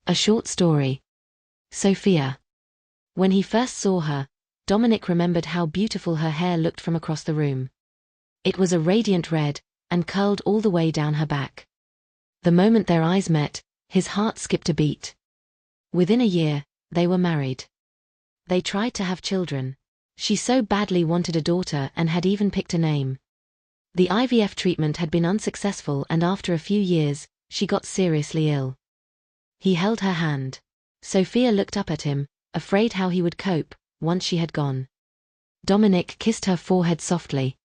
A short story. Sophia. When he first saw her, Dominic remembered how beautiful her hair looked from across the room. It was a radiant red, and curled all the way down her back. The moment their eyes met, his heart skipped a beat. Within a year, they were married. They tried to have children. She so badly wanted a daughter and had even picked a name. The IVF treatment had been unsuccessful, and after a few years, she got seriously ill. He held her hand. Sophia looked up at him, afraid how he would cope once she had gone. Dominic kissed her forehead softly.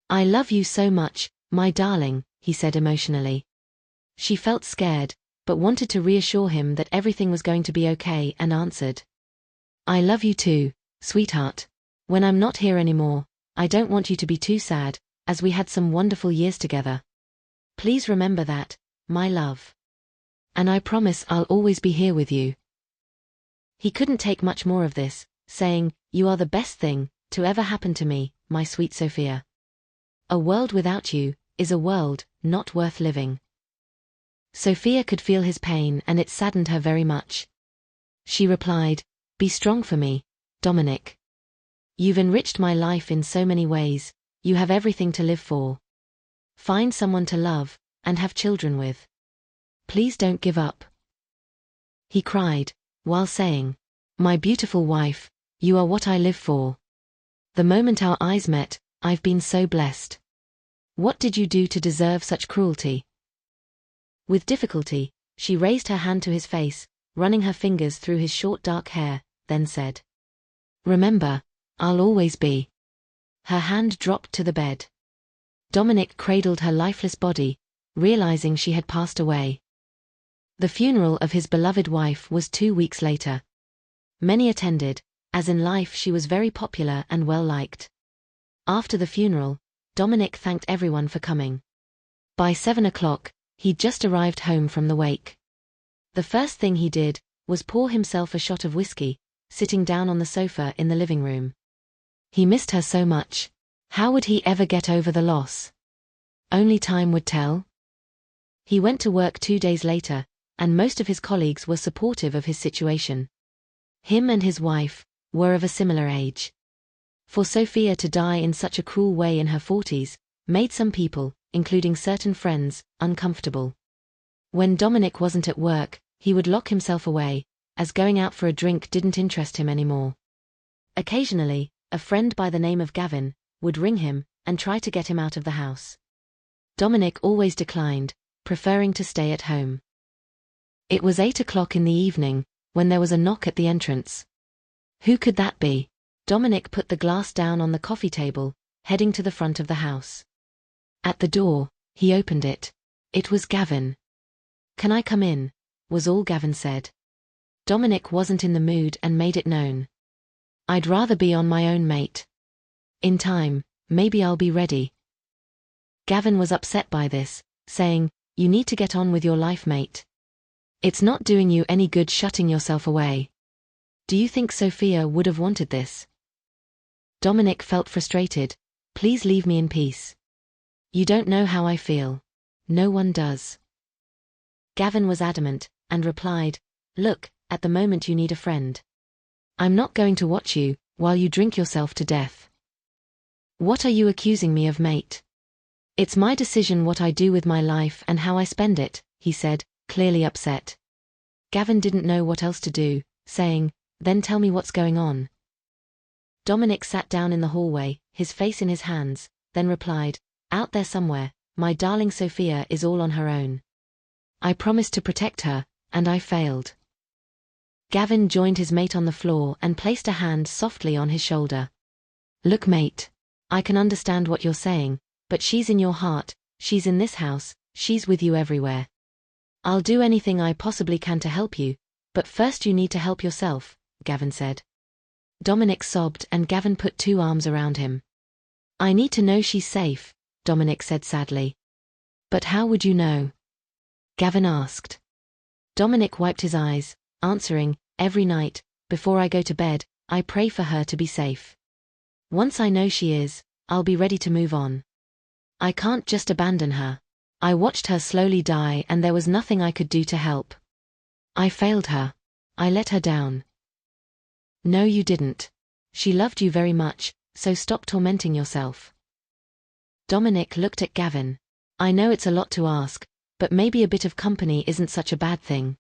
"I love you so much, my darling," he said emotionally. She felt scared, but wanted to reassure him that everything was going to be okay, and answered, "I love you too, sweetheart. When I'm not here anymore, I don't want you to be too sad, as we had some wonderful years together. Please remember that, my love. And I promise I'll always be here with you." He couldn't take much more of this, saying, "You are the best thing to ever happen to me, my sweet Sophia. A world without you is a world not worth living." Sophia could feel his pain, and it saddened her very much. She replied, "Be strong for me, Dominic. You've enriched my life in so many ways, you have everything to live for. Find someone to love, and have children with. Please don't give up." He cried, while saying, "My beautiful wife, you are what I live for. The moment our eyes met, I've been so blessed. What did you do to deserve such cruelty?" With difficulty, she raised her hand to his face, running her fingers through his short dark hair, then said, "Remember, I'll always be." Her hand dropped to the bed. Dominic cradled her lifeless body, realizing she had passed away. The funeral of his beloved wife was 2 weeks later. Many attended, as in life she was very popular and well liked. After the funeral, Dominic thanked everyone for coming. By 7 o'clock, he'd just arrived home from the wake. The first thing he did was pour himself a shot of whiskey, sitting down on the sofa in the living room. He missed her so much. How would he ever get over the loss? Only time would tell. He went to work 2 days later, and most of his colleagues were supportive of his situation. Him and his wife were of a similar age. For Sophia to die in such a cruel way in her 40s made some people, including certain friends, uncomfortable. When Dominic wasn't at work, he would lock himself away, as going out for a drink didn't interest him anymore. Occasionally, a friend by the name of Gavin would ring him and try to get him out of the house. Dominic always declined, preferring to stay at home. It was 8 o'clock in the evening when there was a knock at the entrance. Who could that be? Dominic put the glass down on the coffee table, heading to the front of the house. At the door, he opened it. It was Gavin. "Can I come in?" was all Gavin said. Dominic wasn't in the mood and made it known. "I'd rather be on my own, mate. In time, maybe I'll be ready." Gavin was upset by this, saying, "You need to get on with your life, mate. It's not doing you any good shutting yourself away. Do you think Sophia would have wanted this?" Dominic felt frustrated. "Please leave me in peace. You don't know how I feel. No one does." Gavin was adamant, and replied, "Look, at the moment you need a friend. I'm not going to watch you while you drink yourself to death." "What are you accusing me of, mate? It's my decision what I do with my life and how I spend it," he said, clearly upset. Gavin didn't know what else to do, saying, "Then tell me what's going on." Dominic sat down in the hallway, his face in his hands, then replied, "Out there somewhere, my darling Sophia is all on her own. I promised to protect her, and I failed." Gavin joined his mate on the floor and placed a hand softly on his shoulder. "Look, mate. I can understand what you're saying, but she's in your heart, she's in this house, she's with you everywhere. I'll do anything I possibly can to help you, but first you need to help yourself," Gavin said. Dominic sobbed and Gavin put 2 arms around him. "I need to know she's safe," Dominic said sadly. "But how would you know?" Gavin asked. Dominic wiped his eyes, answering, "Every night, before I go to bed, I pray for her to be safe. Once I know she is, I'll be ready to move on. I can't just abandon her. I watched her slowly die and there was nothing I could do to help." I failed her. I let her down. No, you didn't. She loved you very much, so stop tormenting yourself. Dominic looked at Gavin. I know it's a lot to ask, but maybe a bit of company isn't such a bad thing.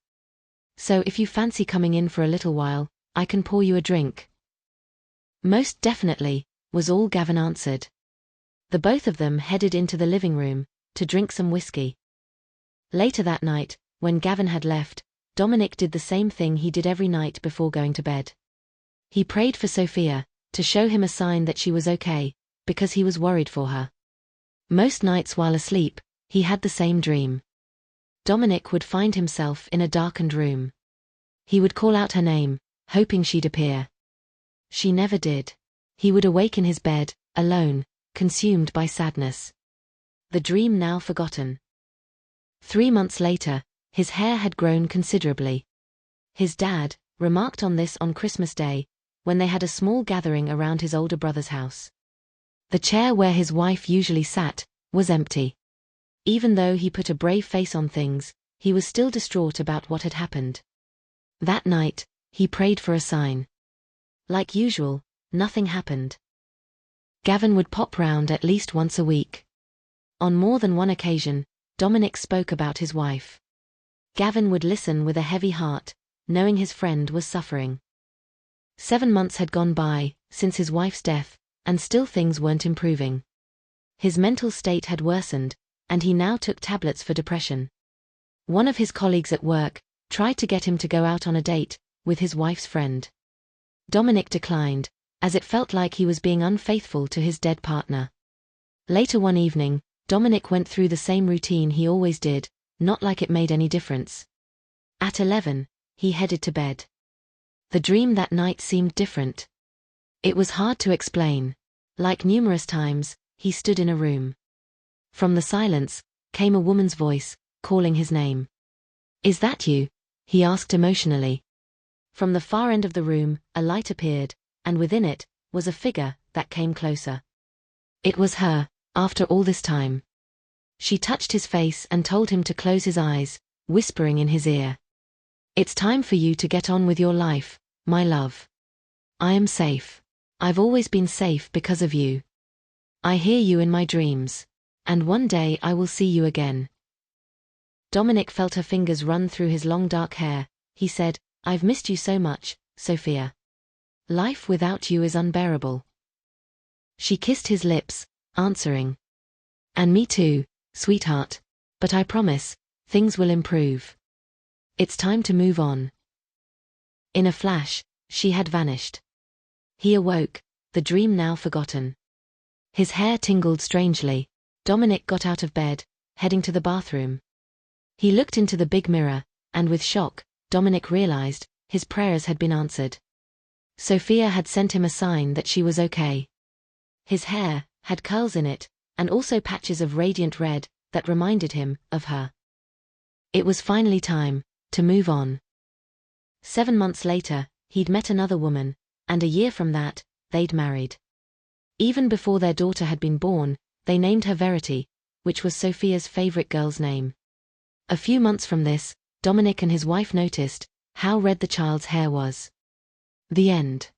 So if you fancy coming in for a little while, I can pour you a drink. Most definitely, was all Gavin answered. The both of them headed into the living room to drink some whiskey. Later that night, when Gavin had left, Dominic did the same thing he did every night before going to bed. He prayed for Sophia, to show him a sign that she was okay, because he was worried for her. Most nights while asleep, he had the same dream. Dominic would find himself in a darkened room. He would call out her name, hoping she'd appear. She never did. He would awake in his bed, alone, consumed by sadness. The dream now forgotten. 3 months later, his hair had grown considerably. His dad remarked on this on Christmas Day, when they had a small gathering around his older brother's house. The chair where his wife usually sat was empty. Even though he put a brave face on things, he was still distraught about what had happened. That night, he prayed for a sign. Like usual, nothing happened. Gavin would pop round at least once a week. On more than one occasion, Dominic spoke about his wife. Gavin would listen with a heavy heart, knowing his friend was suffering. 7 months had gone by since his wife's death, and still things weren't improving. His mental state had worsened, and he now took tablets for depression. One of his colleagues at work tried to get him to go out on a date with his wife's friend. Dominic declined, as it felt like he was being unfaithful to his dead partner. Later one evening, Dominic went through the same routine he always did, not like it made any difference. At 11, he headed to bed. The dream that night seemed different. It was hard to explain. Like numerous times, he stood in a room. From the silence, came a woman's voice, calling his name. "Is that you?" he asked emotionally. From the far end of the room, a light appeared, and within it was a figure that came closer. It was her, after all this time. She touched his face and told him to close his eyes, whispering in his ear. "It's time for you to get on with your life, my love. I am safe. I've always been safe because of you. I hear you in my dreams. And one day I will see you again." Dominic felt her fingers run through his long dark hair. He said, "I've missed you so much, Sophia. Life without you is unbearable." She kissed his lips, answering, "And me too, sweetheart. But I promise, things will improve. It's time to move on." In a flash, she had vanished. He awoke, the dream now forgotten. His hair tingled strangely. Dominic got out of bed, heading to the bathroom. He looked into the big mirror, and with shock, Dominic realized his prayers had been answered. Sophia had sent him a sign that she was okay. His hair had curls in it, and also patches of radiant red that reminded him of her. It was finally time to move on. 7 months later, he'd met another woman, and a year from that, they'd married. Even before their daughter had been born, they named her Verity, which was Sophia's favorite girl's name. A few months from this, Dominic and his wife noticed how red the child's hair was. The end.